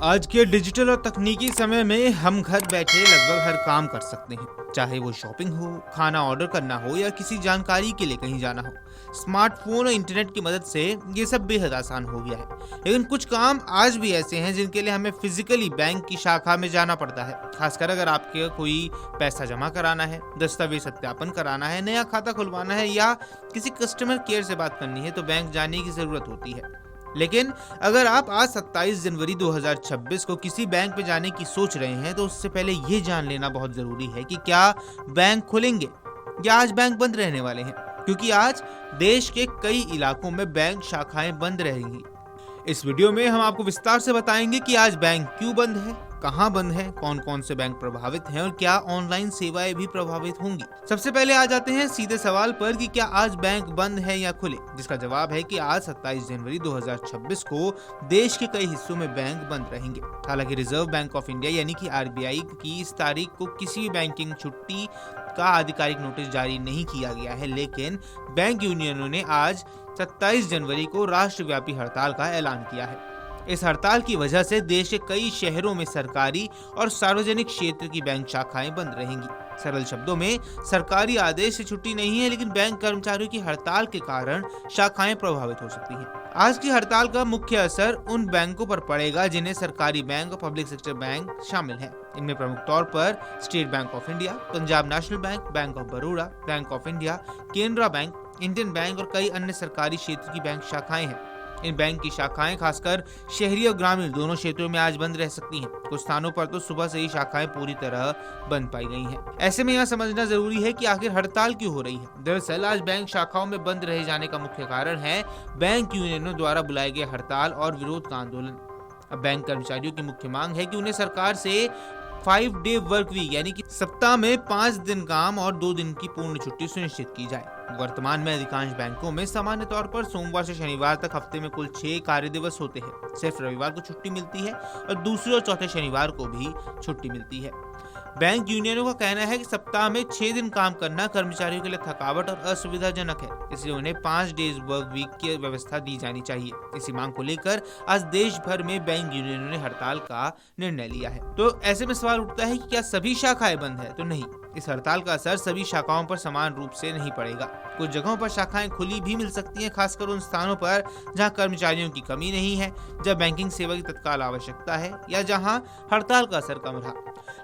आज के डिजिटल और तकनीकी समय में हम घर बैठे लगभग हर काम कर सकते हैं, चाहे वो शॉपिंग हो, खाना ऑर्डर करना हो या किसी जानकारी के लिए कहीं जाना हो। स्मार्टफोन और इंटरनेट की मदद से ये सब बेहद आसान हो गया है, लेकिन कुछ काम आज भी ऐसे हैं जिनके लिए हमें फिजिकली बैंक की शाखा में जाना पड़ता है। खासकर अगर आपके कोई पैसा जमा कराना है, दस्तावेज सत्यापन कराना है, नया खाता खुलवाना है या किसी कस्टमर केयर से बात करनी है तो बैंक जाने की जरूरत होती है। लेकिन अगर आप आज 27 जनवरी 2026 को किसी बैंक में जाने की सोच रहे हैं तो उससे पहले ये जान लेना बहुत जरूरी है कि क्या बैंक खुलेंगे या आज बैंक बंद रहने वाले हैं, क्योंकि आज देश के कई इलाकों में बैंक शाखाएं बंद रहेंगी। इस वीडियो में हम आपको विस्तार से बताएंगे कि आज बैंक क्यों बंद है, कहां बंद है, कौन कौन से बैंक प्रभावित हैं और क्या ऑनलाइन सेवाएं भी प्रभावित होंगी। सबसे पहले आ जाते हैं सीधे सवाल पर कि क्या आज बैंक बंद है या खुले, जिसका जवाब है कि आज 27 जनवरी 2026 को देश के कई हिस्सों में बैंक बंद रहेंगे। हालांकि रिजर्व बैंक ऑफ इंडिया यानी कि आरबीआई की इस तारीख को किसी भी बैंकिंग छुट्टी का आधिकारिक नोटिस जारी नहीं किया गया है, लेकिन बैंक यूनियनों ने आज 27 जनवरी को राष्ट्रव्यापी हड़ताल का ऐलान किया है। इस हड़ताल की वजह से देश के कई शहरों में सरकारी और सार्वजनिक क्षेत्र की बैंक शाखाएं बंद रहेंगी। सरल शब्दों में सरकारी आदेश से छुट्टी नहीं है, लेकिन बैंक कर्मचारियों की हड़ताल के कारण शाखाएं प्रभावित हो सकती हैं। आज की हड़ताल का मुख्य असर उन बैंकों पर पड़ेगा जिन्हें सरकारी बैंक और पब्लिक सेक्टर बैंक शामिल है। इनमें प्रमुख तौर पर state bank of India, Punjab national bank, bank of Baroda, bank of India, Canara bank, Indian bank और कई अन्य सरकारी क्षेत्र की बैंक शाखाएं हैं। इन बैंक की शाखाएं खासकर शहरी और ग्रामीण दोनों क्षेत्रों में आज बंद रह सकती हैं। कुछ स्थानों पर तो सुबह से ही शाखाएं पूरी तरह बंद पाई गई हैं। ऐसे में यह समझना जरूरी है कि आखिर हड़ताल क्यों हो रही है। दरअसल आज बैंक शाखाओं में बंद रह जाने का मुख्य कारण है बैंक यूनियनों द्वारा बुलाए गए हड़ताल और विरोध का आंदोलन। अब बैंक कर्मचारियों की मुख्य मांग है कि उन्हें सरकार से 5 डे वर्क वीक यानी कि सप्ताह में 5 दिन काम और 2 दिन की पूर्ण छुट्टी सुनिश्चित की जाए। वर्तमान में अधिकांश बैंकों में सामान्य तौर पर सोमवार से शनिवार तक हफ्ते में कुल 6 कार्य दिवस होते हैं। सिर्फ रविवार को छुट्टी मिलती है और दूसरे और चौथे शनिवार को भी छुट्टी मिलती है। बैंक यूनियनों का कहना है कि सप्ताह में 6 दिन काम करना कर्मचारियों के लिए थकावट और असुविधाजनक है, इसलिए उन्हें 5 डेज वर्क वीक की व्यवस्था दी जानी चाहिए। इसी मांग को लेकर आज देश भर में बैंक यूनियनों ने हड़ताल का निर्णय लिया है। तो ऐसे में सवाल उठता है कि क्या सभी शाखाएं बंद है? तो नहीं, इस हड़ताल का असर सभी शाखाओं पर समान रूप से नहीं पड़ेगा। कुछ जगहों पर शाखाएं खुली भी मिल सकती हैं, खासकर उन स्थानों पर जहां कर्मचारियों की कमी नहीं है, जब बैंकिंग सेवा की तत्काल आवश्यकता है या जहां हड़ताल का असर कम रहा।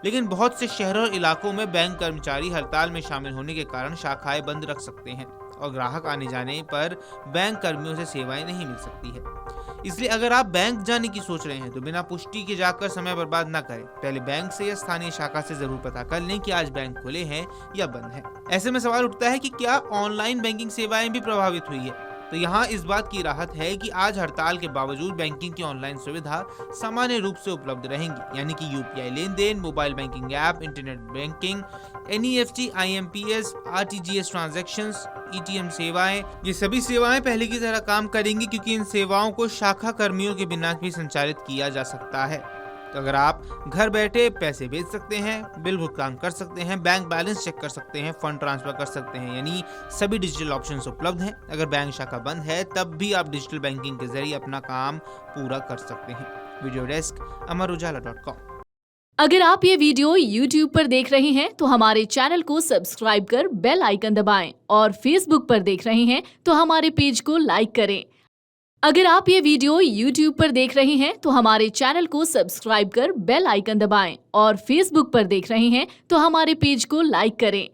लेकिन बहुत से शहरों और इलाकों में बैंक कर्मचारी हड़ताल में शामिल होने के कारण शाखाएं बंद रख सकते हैं और ग्राहक आने जाने पर बैंक कर्मियों से सेवाएं नहीं मिल सकती है। इसलिए अगर आप बैंक जाने की सोच रहे हैं तो बिना पुष्टि के जाकर समय बर्बाद न करें। पहले बैंक से या स्थानीय शाखा से जरूर पता कर लें कि आज बैंक खुले हैं या बंद है। ऐसे में सवाल उठता है कि क्या ऑनलाइन बैंकिंग सेवाएं भी प्रभावित हुई है? तो यहाँ इस बात की राहत है कि आज हड़ताल के बावजूद बैंकिंग की ऑनलाइन सुविधा सामान्य रूप से उपलब्ध रहेंगी, यानी कि यूपीआई लेन देन, mobile banking app, internet banking, NEFT, IMPS, RTGS transactions, ATM सेवाएं, ये सभी सेवाएं पहले की तरह काम करेंगी, क्योंकि इन सेवाओं को शाखा कर्मियों के बिना भी संचालित किया जा सकता है। तो अगर आप घर बैठे पैसे भेज सकते हैं, बिल भुगतान कर सकते हैं, बैंक बैलेंस चेक कर सकते हैं, फंड ट्रांसफर कर सकते हैं, यानी सभी डिजिटल ऑप्शंस उपलब्ध हैं। अगर बैंक शाखा बंद है तब भी आप डिजिटल बैंकिंग के जरिए अपना काम पूरा कर सकते हैं। Video desk amarujala.com। अगर आप ये वीडियो YouTube पर देख रहे हैं तो हमारे चैनल को सब्सक्राइब कर बेल आइकन दबाएं और Facebook पर देख रहे हैं तो हमारे पेज को लाइक करें। अगर आप ये वीडियो YouTube पर देख रहे हैं तो हमारे चैनल को सब्सक्राइब कर बेल आइकन दबाएं और Facebook पर देख रहे हैं तो हमारे पेज को लाइक करें।